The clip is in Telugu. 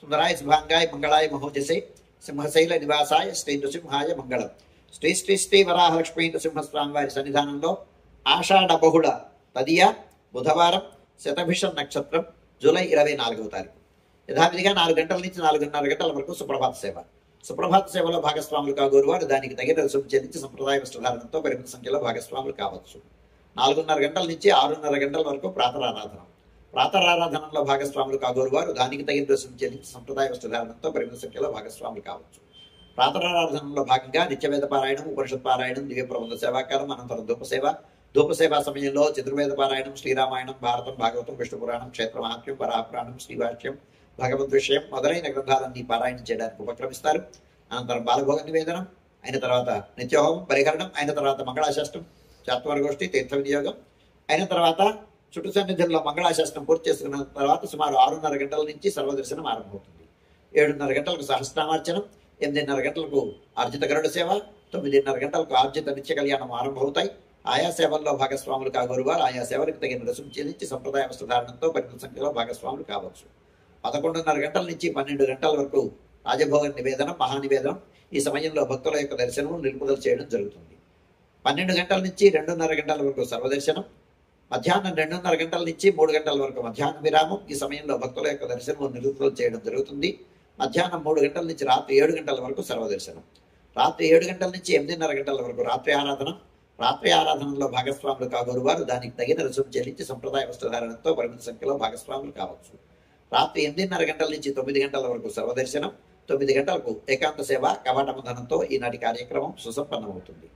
సుందరాయ శుభాంగాయ మంగళాయ మహోజసే సింహశైల నివాసాయ శ్రీ నృసింహాయ మంగళం. శ్రీ శ్రీ శ్రీ వరాహలక్ష్మీ నృసింహస్వామి వారి సన్నిధానంలో ఆషాఢ బహుళ తదియ బుధవారం శతభిష నక్షత్రం జూలై 24వ తారీఖు యథావిధిగా 4 గంటల నుంచి 4:30 గంటల వరకు సుప్రభాత సేవ. సుప్రభాత సేవలో భాగస్వాములు కాగోరు వారు దానికి తగిన రుసుము చెల్లించి సంప్రదాయ వస్త్రధారణతో పరిమిత సంఖ్యలో భాగస్వాములు కావచ్చు. 4:30 గంటల నుంచి 6:30 గంటల వరకు ప్రాతరారాధన. ప్రాతరారాధనలో భాగస్వాములు కాగోరు వారు దానికి తగిన రుసుము చెల్లించి సంప్రదాయ వస్త్రధారణతో పరిమిత సంఖ్యలో భాగస్వాములు కావచ్చు. ప్రాతరారాధనలో భాగంగా నిత్యవేద పారాయణం, ఉపనిషత్ పారాయణం, దివ్య ప్రబంధ సేవాకాలం, అనంతరం ధూపసేవ సమయంలో చతుర్వేద పారాయణం, శ్రీరామాయణం, భారతం, భాగవతం, విష్ణు పురాణం, క్షేత్ర మహాత్మ్యం, వరాహపురాణం, శ్రీవాక్యం, భగవద్ విషయం మొదలైన గ్రంథాలన్నీ పారాయణం చేయడానికి ఉపక్రమిస్తారు. అనంతరం బాలభోగ నివేదనం అయిన తర్వాత నిత్యహోమం పరిహరణం అయిన తర్వాత మంగళాశాస్త్రం, చాత్వరగోష్ఠి, తీర్థ వినియోగం అయిన తర్వాత చుట్టు సన్నిధుల్లో మంగళాశాస్త్రం పూర్తి చేసుకున్న తర్వాత సుమారు 6:30 గంటల నుంచి సర్వదర్శనం ఆరంభమవుతుంది. 7:30 గంటలకు సహస్రనామార్చనం, 8:30 గంటలకు ఆర్జిత గరుడ సేవ, 9:30 గంటలకు ఆర్జిత నిత్య కళ్యాణం ఆరంభమవుతాయి. ఆయా సేవల్లో భాగస్వాములు కాగోరు వారు ఆయా సేవలకు తగిన రుసుము చెల్లించి సంప్రదాయ వస్త్రధారణంతో పరిమిత సంఖ్యలో భాగస్వాములు కావచ్చు. 11:30 గంటల నుంచి 12 గంటల వరకు రాజభోగ నివేదనం, మహానివేదనం. ఈ సమయంలో భక్తుల యొక్క దర్శనం నిలుపుదల చేయడం జరుగుతుంది. 12 గంటల నుంచి 2:30 గంటల వరకు సర్వదర్శనం. మధ్యాహ్నం 2:30 గంటల నుంచి 3 గంటల వరకు మధ్యాహ్న విరామం. ఈ సమయంలో భక్తుల యొక్క దర్శనం నిలుపుదల చేయడం జరుగుతుంది. మధ్యాహ్నం 3 గంటల నుంచి రాత్రి 7 గంటల వరకు సర్వదర్శనం. రాత్రి 7 గంటల నుంచి 8:30 గంటల వరకు రాత్రి ఆరాధన. రాత్రి ఆరాధనలో భాగస్వాములు కాగోరు వారు దానికి తగిన రుసుము చెల్లించి సంప్రదాయ వస్త్రధారణతో పరిమిత సంఖ్యలో భాగస్వాములు కావచ్చు. రాత్రి 8:30 గంటల నుంచి 9 గంటల వరకు సర్వదర్శనం. 9 గంటలకు ఏకాంత సేవ కవాటబంధనంతో ఈనాటి కార్యక్రమం సుసంపన్నమవుతుంది.